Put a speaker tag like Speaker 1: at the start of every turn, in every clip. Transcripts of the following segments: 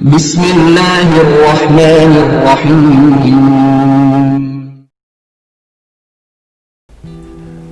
Speaker 1: بسم الله الرحمن الرحيم.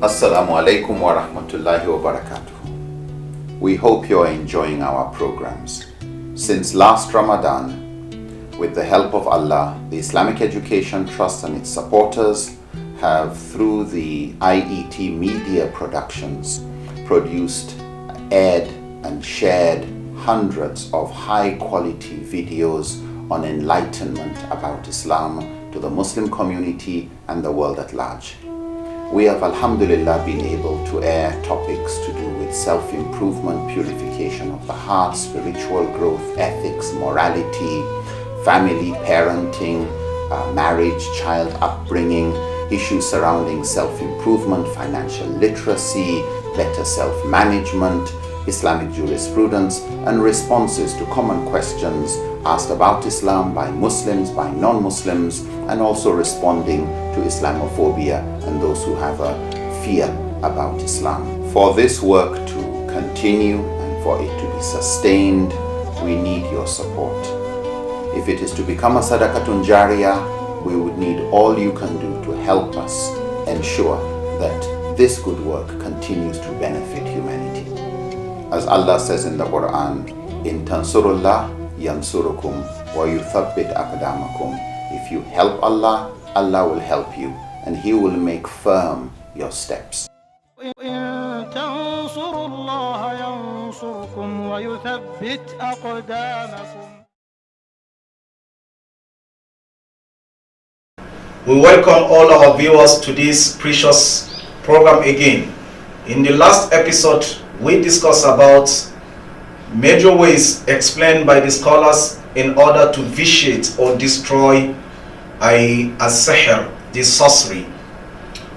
Speaker 2: Assalamu alaikum wa rahmatullahi wa barakatuh. We hope you're enjoying our programs. Since last Ramadan, with the help of Allah, the Islamic Education Trust and its supporters have, through the IET Media Productions, produced, aired and shared hundreds of high-quality videos on enlightenment about Islam to the Muslim community and the world at large. We have, alhamdulillah, been able to air topics to do with self-improvement, purification of the heart, spiritual growth, ethics, morality, family, parenting, marriage, child upbringing, issues surrounding self-improvement, financial literacy, better self-management, Islamic jurisprudence, and responses to common questions asked about Islam by Muslims, by non-Muslims, and also responding to Islamophobia and those who have a fear about Islam. For this work to continue and for it to be sustained, we need your support. If it is to become a sadaqatun jariyah, we would need all you can do to help us ensure that this good work continues to benefit humanity. As Allah says in the Qur'an, in tansurullah yansurukum wa yuthabbit aqdamakum. If you help Allah, Allah will help you and He will make firm your steps.
Speaker 3: إن تنصروا الله ينصركم ويثبت أقدامكم.
Speaker 4: We welcome all our viewers to this precious program again. In the last episode, we discussed about major ways explained by the scholars in order to vitiate or destroy as-sihr, the sorcery.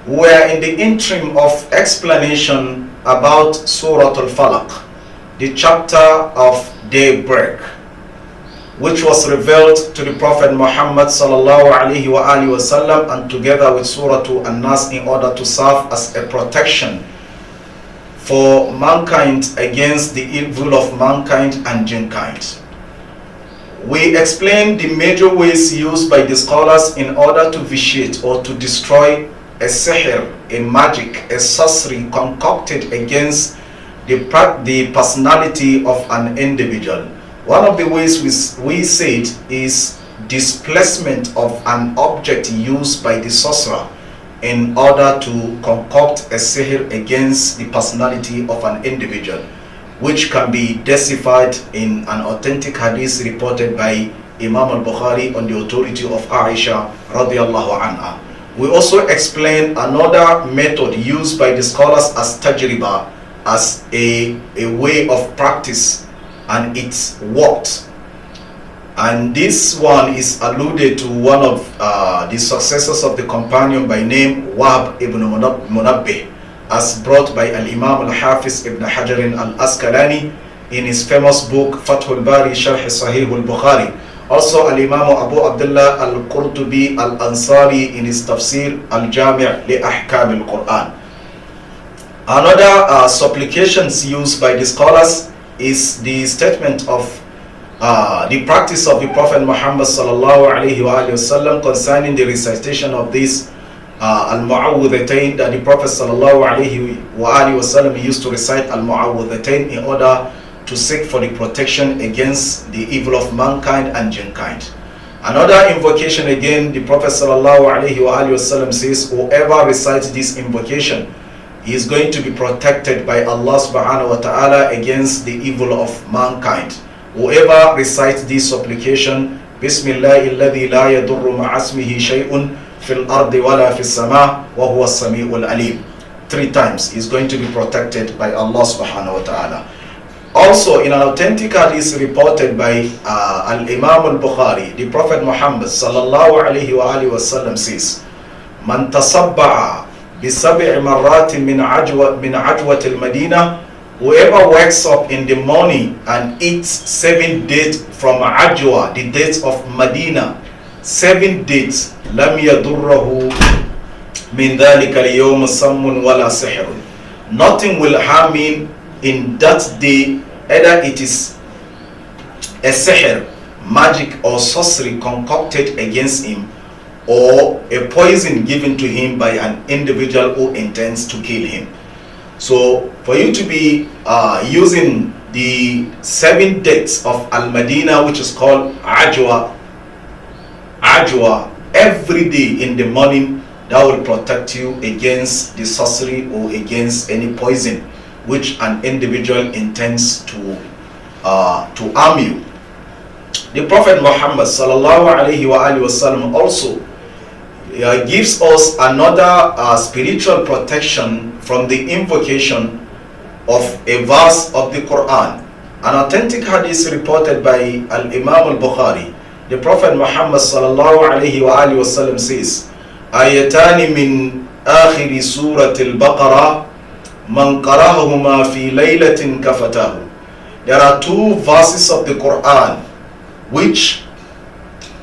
Speaker 4: We were in the interim of explanation about Surah Al-Falaq, the chapter of daybreak, which was revealed to the Prophet Muhammad sallallahu alaihi wasallam, and together with Surah An-Nas in order to serve as a protection for mankind against the evil of mankind and jinkind. We explained the major ways used by the scholars in order to vitiate or to destroy a sihr, a magic, a sorcery concocted against the personality of an individual. One of the ways we said is displacement of an object used by the sorcerer in order to concoct a sihr against the personality of an individual, which can be deciphered in an authentic hadith reported by Imam al-Bukhari on the authority of Aisha radiallahu anha. We also explained another method used by the scholars as tajriba, as a way of practice, and it's worked. And this one is alluded to one of the successors of the companion by name Wahb ibn Munabbih, as brought by Al-Imam Al-Hafiz ibn Hajar Al-Asqalani in his famous book Fathul Bari Sharh Sahih Al-Bukhari. Also Al-Imam Abu Abdullah Al-Qurtubi Al-Ansari in his Tafsir Al-Jami' li Ahkam Al-Qur'an. Another supplications used by the scholars is the statement of the practice of the Prophet Muhammad sallallahu alaihi wasallam concerning the recitation of this al-mu'awwidhatayn, that the Prophet sallallahu alaihi wasallam used to recite al-mu'awwidhatayn in order to seek for the protection against the evil of mankind and jinkind. Another invocation again, the Prophet sallallahu alaihi wasallam says, whoever recites this invocation is going to be protected by Allah subhanahu wa ta'ala against the evil of mankind. Whoever recites this supplication, Bismillahi alladhi la yadurru ma'asmihi shay'un fil ardi wala fis sama wa huwa as-sami'ul alim, 3 times is going to be protected by Allah subhanahu wa ta'ala. Also, in an authentic hadith reported by Al-Imam Al-Bukhari, the Prophet Muhammad sallallahu alaihi wasallam says, Man tasabba'a bi sab'i marratin min ajwat al-Madinah, whoever wakes up in the morning and eats 7 dates from Ajwa, the dates of Medina, 7 dates, lam yadurrahu min dhalika al-yawm sammun wala sihrun, nothing will harm him in that day, either it is a sihr magic or sorcery concocted against him, or a poison given to him by an individual who intends to kill him. So for you to be using the 7 dates of Al-Madinah, which is called Ajwa, every day in the morning, that will protect you against the sorcery or against any poison which an individual intends to harm you. The Prophet Muhammad sallallahu alaihi wasallam also gives us another spiritual protection from the invocation of a verse of the Qur'an. An authentic hadith reported by Imam al-Bukhari. The Prophet Muhammad sallallahu alaihi wasallam says, "Ayatani min akhiri surat al-Baqarah man qara'ahuma fi laylatin kafatahu." There are 2 verses of the Quran which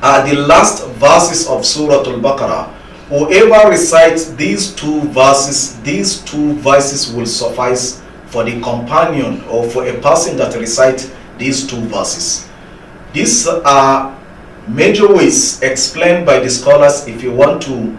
Speaker 4: are the last verses of Surah Al-Baqarah. Whoever recites these 2 verses will suffice for the companion or for a person that recites these 2 verses. These are major ways explained by the scholars. If you want to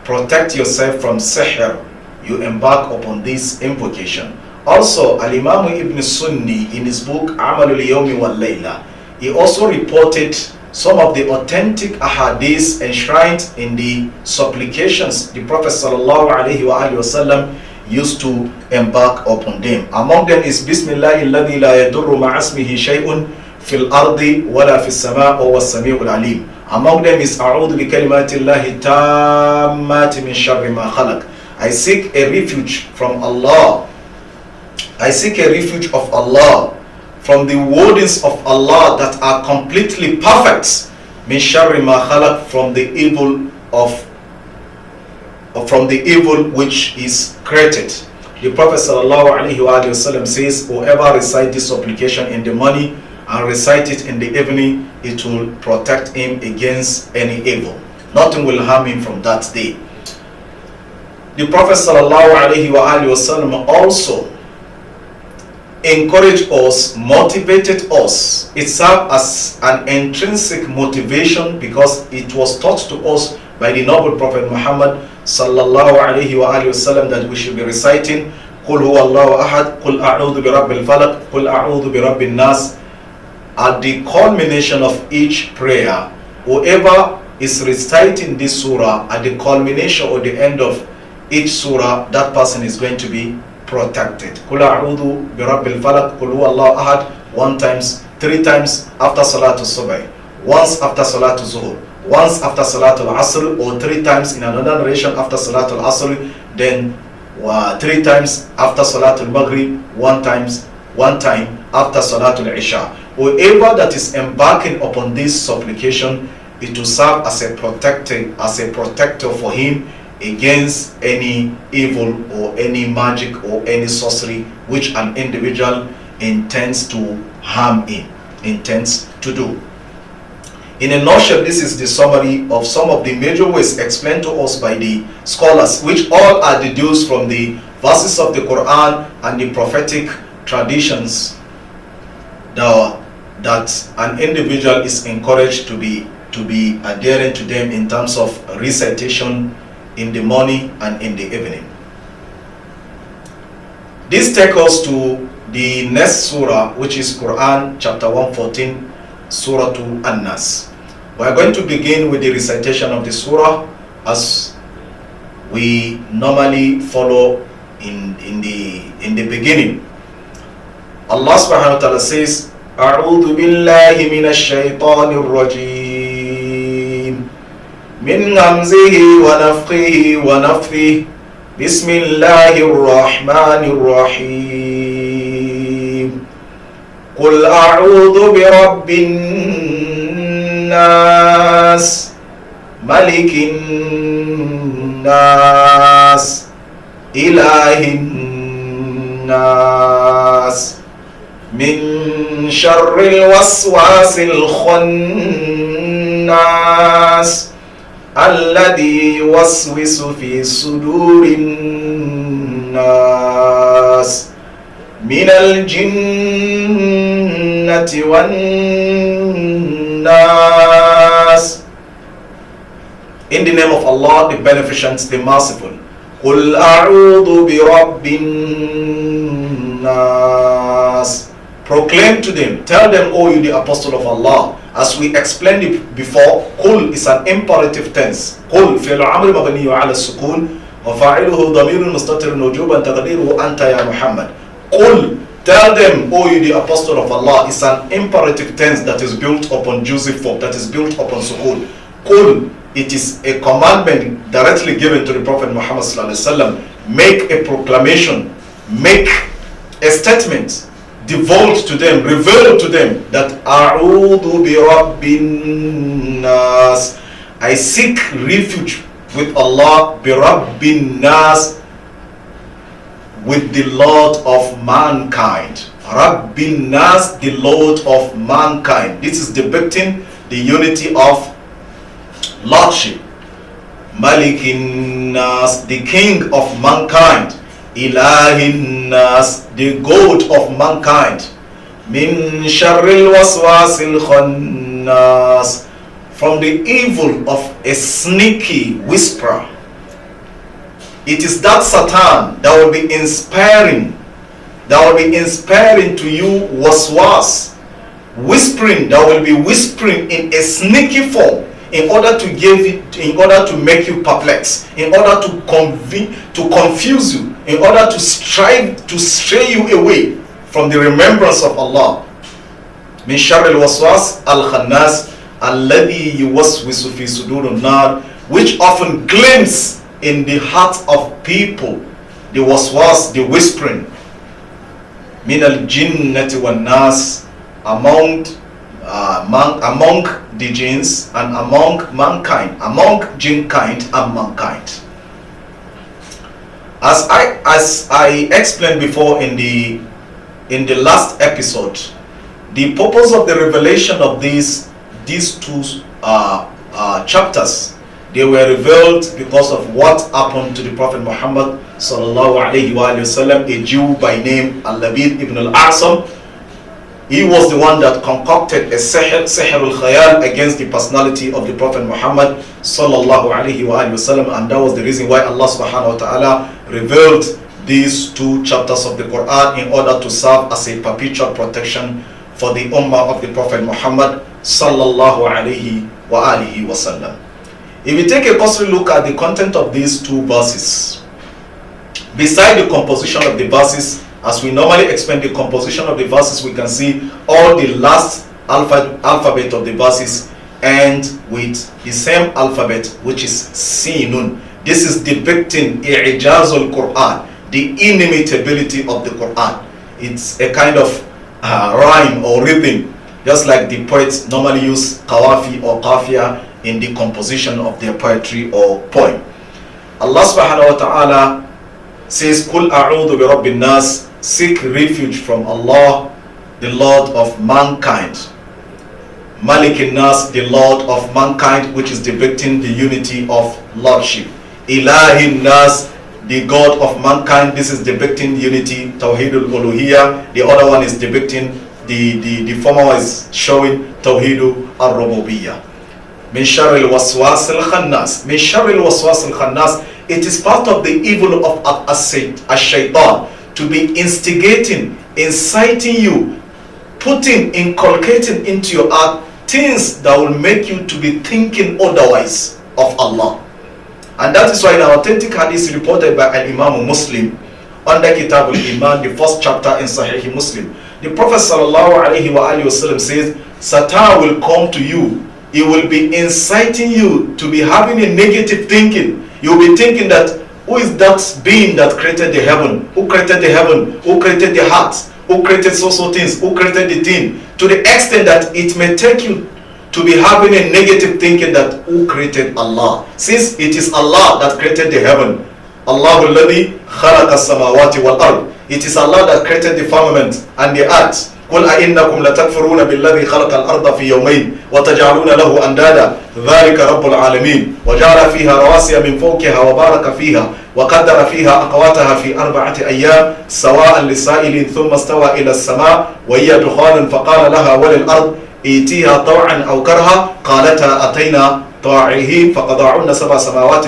Speaker 4: protect yourself from sihr, you embark upon this invocation. Also, Al-Imam Ibn Sunni in his book Amalul Yawmi wal Layla, he also reported some of the authentic ahadith enshrined in the supplications the Prophet sallallahu alaihi wasallam used to embark upon them. Among them is Bismillahi alladhi la yadurru ma'asmihi shay'un fil ardi wala fis sama' wa was-sami'ul alim. Among them is A'udhu bi kalimatillahi tammati min sharri ma khalaq. I seek a refuge from Allah. I seek a refuge of Allah from the wordings of Allah that are completely perfect. Min sharri ma khalaq, from the evil which is created. The Prophet sallallahu alaihi wasallam says, whoever recites this supplication in the morning and recite it in the evening, it will protect him against any evil. Nothing will harm him from that day. The Prophet sallallahu alaihi wasallam also encouraged us, motivated us. It served as an intrinsic motivation because it was taught to us by the noble Prophet Muhammad sallallahu alaihi wasallam that we should be reciting Qul huwa Allahu ahad, Qul a'udhu bi rabbil falaq, Qul a'udhu bi rabbin nas. At the culmination of each prayer, whoever is reciting this surah at the culmination or the end of each surah, that person is going to be protected. Qul a'udhu bi rabbil falaq, Qul huwa Allahu ahad, 1 times, 3 times after Salatul Subh, once after Salatul Zuhur, once after Salatul Asr, or 3 times in another narration after Salatul Asr, then 3 times after Salatul Maghrib, 1 time after Salatul Isha. Whoever that is embarking upon this supplication, it will serve as a protector for him against any evil or any magic or any sorcery which an individual intends to harm him, intends to do. In a nutshell, this is the summary of some of the major ways explained to us by the scholars, which all are deduced from the verses of the Quran and the prophetic traditions that an individual is encouraged to be adherent to them in terms of recitation in the morning and in the evening. This takes us to the next surah, which is Quran chapter 114, Surah An-Nas. We are going to begin with the recitation of the surah as we normally follow in the beginning. Allah subhanahu wa ta'ala says, أعوذ بالله من الشيطان الرجيم من همزه ونفخه ونفثه بسم الله الرحمن الرحيم قل أعوذ برب الناس ملك الناس إله الناس من شر الوسواس الخناس الذي يوسوس في صدور الناس من الجنة والناس الناس. In the name of Allah, the Beneficent, the Merciful. قل أعوذ برب الناس. Proclaim to them, tell them, O you the Apostle of Allah. As we explained it before, قل is an imperative tense. قل فعل الأمر مبني على السكون وفاعله ضمير مستتر وجوبا تقديره أنت يا محمد. قل, tell them, O you the Apostle of Allah, is an imperative tense that is built upon Joseph form, that is built upon sukun. Qul, it is a commandment directly given to the Prophet Muhammad sallallahu alaihi wasallam. Make a proclamation, make a statement, divulge to them, reveal to them that A'udhu bi Rabbin Nas, I seek refuge with Allah, bi Rabbin Nas, with the Lord of mankind. Rabbin Nas, the Lord of mankind. This is depicting the unity of Lordship. Malikin Nas, the King of mankind. Ilahin Nas, the God of mankind. Min sharril waswasil khannas, from the evil of a sneaky whisperer. It is that Satan that will be inspiring to you waswas, whispering, that will be whispering in a sneaky form, in order to make you perplexed, in order to confuse you, in order to strive to stray you away from the remembrance of Allah. Min sharril waswas al-khannas alladhi yuwaswisu fi sudurin nar, which often glints in the heart of people, the waswas, the whispering, min al-jinnati wan nas, among the jinns and among mankind, among jinn kind and mankind. As I explained before in the last episode, the purpose of the revelation of these two chapters, they were revealed because of what happened to the Prophet Muhammad sallallahu alaihi wasallam, a Jew by name Al-Labid ibn al-Asam. He was the one that concocted a sihr al-khayal against the personality of the Prophet Muhammad sallallahu alaihi wasallam, and that was the reason why Allah subhanahu wa ta'ala revealed these two chapters of the Qur'an in order to serve as a perpetual protection for the ummah of the Prophet Muhammad sallallahu alaihi wasallam. If we take a closer look at the content of these two verses, beside the composition of the verses, as we normally explain the composition of the verses, we can see all the last alphabet of the verses end with the same alphabet, which is Sinun. This is depicting I'jazul Qur'an, the inimitability of the Qur'an. It's a kind of rhyme or rhythm, just like the poets normally use qawafi or qafiyah in the composition of their poetry or poem. Allah subhanahu wa ta'ala says, Qul a'udhu bi rabbin nas, seek refuge from Allah, the Lord of mankind. Malikin nas, the Lord of mankind, which is depicting the unity of lordship. Ilahin nas, the God of mankind. This is depicting unity, Tawheedul Uluhiyya. The other one is depicting, the former one is showing Tawheedul Ar-Rububiyyah. Min sharril waswas al-khannas. Min sharril waswas al-khannas. It is part of the evil of ash-shaytan to be instigating, inciting you, inculcating into your heart things that will make you to be thinking otherwise of Allah. And that is why in an authentic hadith reported by an Imam Muslim under Kitab al-Iman, the first chapter in Sahih Muslim, the Prophet sallallahu alaihi wasallam says, Satan will come to you. He will be inciting you to be having a negative thinking. You will be thinking that, who is that being that created the heaven? Who created the heaven? Who created the heart? Who created so things? Who created the thing? To the extent that it may take you to be having a negative thinking that, who created Allah? Since it is Allah that created the heaven. Allahu alladhi khalaqa as-samawati wal ard. It is Allah that created the firmament and the earth. قل أئنكم لتكفرون بالذي خلق الأرض في يومين وتجعلون له أندادا ذلك رب العالمين وجعل فيها رواسي من فوقها وبارك فيها وقدر فيها أقواتها في 4 أيام سواء للسائلين ثم استوى إلى السماء وهي دخان فقال لها وللأرض ائتيها طوعا أو كرها قالتا أتينا طاععين فقضاعن 7 سماوات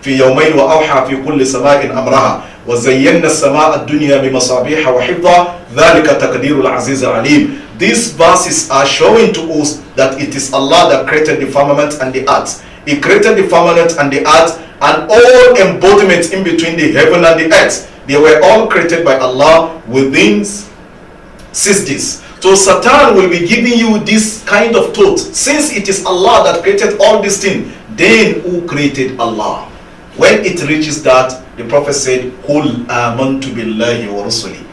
Speaker 4: في يومين وأوحى في كل سماء أمرها وزينا السماء الدنيا بمصابيح وحفظا ذلك تقدير العزيز العليم. These verses are showing to us that it is Allah that created the firmament and the earth. He created the firmament and the earth and all embodiments in between the heaven and the earth. They were all created by Allah within 6 days. So Satan will be giving you this kind of thought. Since it is Allah that created all these things, then who created Allah? When it reaches that, the Prophet said, Qul amantu billahi wa rusuli.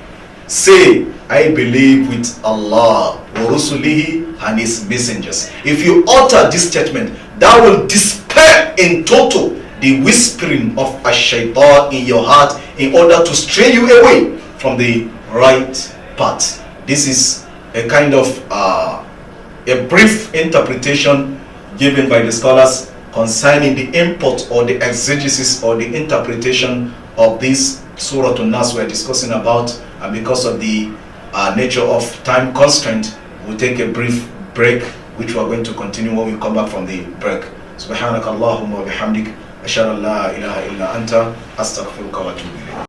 Speaker 4: Say, I believe with Allah wa rusulihi and his messengers. If you utter this statement, that will dispel in total the whispering of a shaitan in your heart in order to stray you away from the right path. This is a kind of a brief interpretation given by the scholars concerning the import or the exegesis or the interpretation of this Surah An-Nas we are discussing about. And because of the nature of time constraint, we'll take a brief break, which we are going to continue when we come back from the break. Subhanaka Allahumma wa bihamdik ashhadu an la ilaha illa anta astaghfiruka wa atubu ilayk.